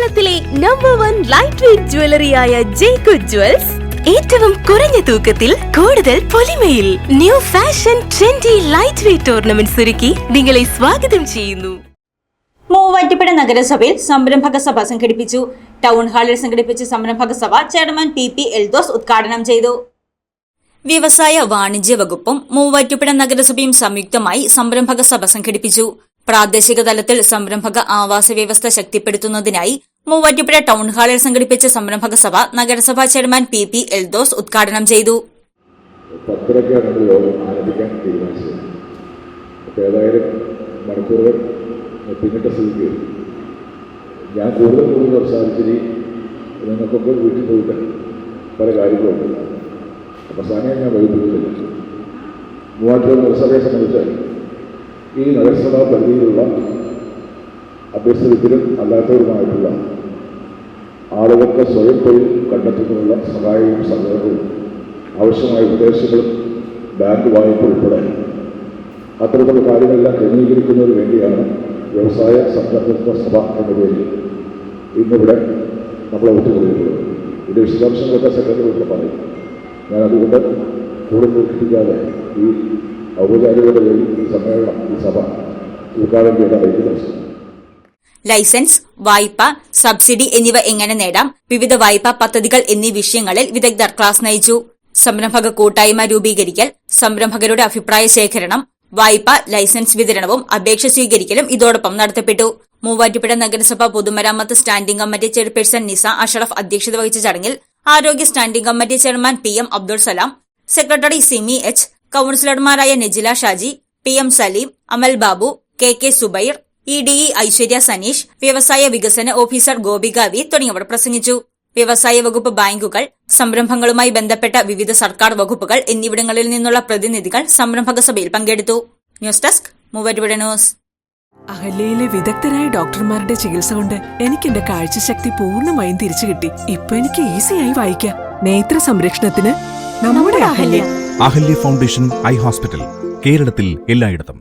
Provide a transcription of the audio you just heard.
കേരളത്തിലെ number 1 light weight ജ്വല്ലറിയായ ജേക്കു ജ്വൽസ് ഏറ്റവും കുറഞ്ഞ തൂക്കത്തിൽ കൂടുതൽ പൊലിമയിൽ new fashion trendy light weight ornaments ഒരുക്കി നിങ്ങളെ സ്വാഗതം ചെയ്യുന്നു. മൂവാറ്റുപുഴ നഗരസഭയിൽ സംരംഭക സഭ സംഘടിപ്പിച്ചു. ടൗൺ ഹാളിൽ സംഘടിപ്പിച്ച സംരംഭക സഭ ചെയർമാൻ പി എൽദോസ് ഉദ്ഘാടനം ചെയ്തു. വ്യവസായ വാണിജ്യ വകുപ്പും മൂവാറ്റുപുഴ നഗരസഭയും സംയുക്തമായി സംരംഭക സഭ സംഘടിപ്പിച്ചു. പ്രാദേശിക തലത്തിൽ സംരംഭക ആവാസ വ്യവസ്ഥ ശക്തിപ്പെടുത്തുന്നതിനായി മൂവാറ്റുപുഴ ടൗൺ ഹാളിൽ സംഘടിപ്പിച്ച സംരംഭക സഭ നഗരസഭാ ചെയർമാൻ പി എൽദോസ് ഉദ്ഘാടനം ചെയ്തു. പിന്നിട്ട സ്ഥിതിക്ക് ഞാൻ കൂടുതൽ സംസാരിച്ചിരി നിങ്ങൾക്കൊക്കെ വീട്ടിൽ പോയിട്ട് പല കാര്യങ്ങളുണ്ട്. അപ്പോൾ സമയം ഞാൻ വൈകിപ്പിക്കുന്നില്ല. മൂവാറ്റുപുഴ നഗരസഭയെ സംബന്ധിച്ച് ഈ നഗരസഭാ പരിധിയിലുള്ള അഭ്യസ്തവിദ്യരും അല്ലാത്തവരുമായിട്ടുള്ള ആളുകൾക്ക് സ്വയം തൊഴിൽ കണ്ടെത്തുന്നതിനുള്ള സഹായവും സഹകരണവും ആവശ്യമായ ഉപദേശങ്ങളും ബാങ്ക് വായ്പ ഉൾപ്പെടെ അത്തരത്തിലുള്ള കാര്യങ്ങളെല്ലാം ക്രമീകരിക്കുന്നതിന് വേണ്ടിയാണ് വ്യവസായ സംരംഭക സഭ എന്ന പേരിൽ ഇന്നിവിടെ നമ്മളെ ഒത്തുകൂടിയിട്ടുള്ളത്. ഇതിൻ്റെ വിശദാംശങ്ങളൊക്കെ സെക്രട്ടറി പറയും. ഞാൻ അതുകൊണ്ട് കൂടുതൽ ദീർഘിപ്പിക്കാതെ ഈ ഔപചാരികതയുടെ പേരിൽ ഈ സമ്മേളനം, ഈ സഭ ഉദ്ഘാടനം ചെയ്ത ലൈസൻസ്, വായ്പ, സബ്സിഡി എന്നിവ എങ്ങനെ നേടാം, വിവിധ വായ്പാ പദ്ധതികൾ എന്നീ വിഷയങ്ങളിൽ വിദഗ്ധർ ക്ലാസ് നയിച്ചു. സംരംഭക കൂട്ടായ്മ രൂപീകരിക്കൽ, സംരംഭകരുടെ അഭിപ്രായ ശേഖരണം, വായ്പ, ലൈസൻസ് വിതരണവും അപേക്ഷ സ്വീകരിക്കലും ഇതോടൊപ്പം നടത്തപ്പെട്ടു. മൂവാറ്റുപുഴ നഗരസഭ പൊതുമരാമത്ത് standing committee chairperson Nisa Ashraf അധ്യക്ഷത വഹിച്ച ചടങ്ങിൽ ആരോഗ്യ standing committee chairman PM Abdul Salam, secretary Simi H, കൌൺസിലർമാരായ Nejila Shaji, PM Salim, Amal Babu, KK Subair, EDE Aishwarya Sanish, വ്യവസായ വികസന ഓഫീസർ ഗോപിക V തുടങ്ങിയവർ പ്രസംഗിച്ചു. വ്യവസായ വകുപ്പ്, ബാങ്കുകൾ, സംരംഭങ്ങളുമായി ബന്ധപ്പെട്ട വിവിധ സർക്കാർ വകുപ്പുകൾ എന്നിവിടങ്ങളിൽ നിന്നുള്ള പ്രതിനിധികൾ സംരംഭക സഭയിൽ പങ്കെടുത്തു. News desk Muvattupuzha news. അഹല്യയിലെ വിദഗ്ധരായ ഡോക്ടർമാരുടെ ചികിത്സ കൊണ്ട് എനിക്ക് എന്റെ കാഴ്ചശക്തി പൂർണ്ണമായും തിരിച്ചു കിട്ടി. ഇപ്പൊ എനിക്ക് ഈസിയായി വായിക്കാം. നേത്ര സംരക്ഷണത്തിന് നമ്മുടെ Ahalya. Ahalya foundation eye hospital, കേരളത്തിൽ എല്ലായിടത്തും.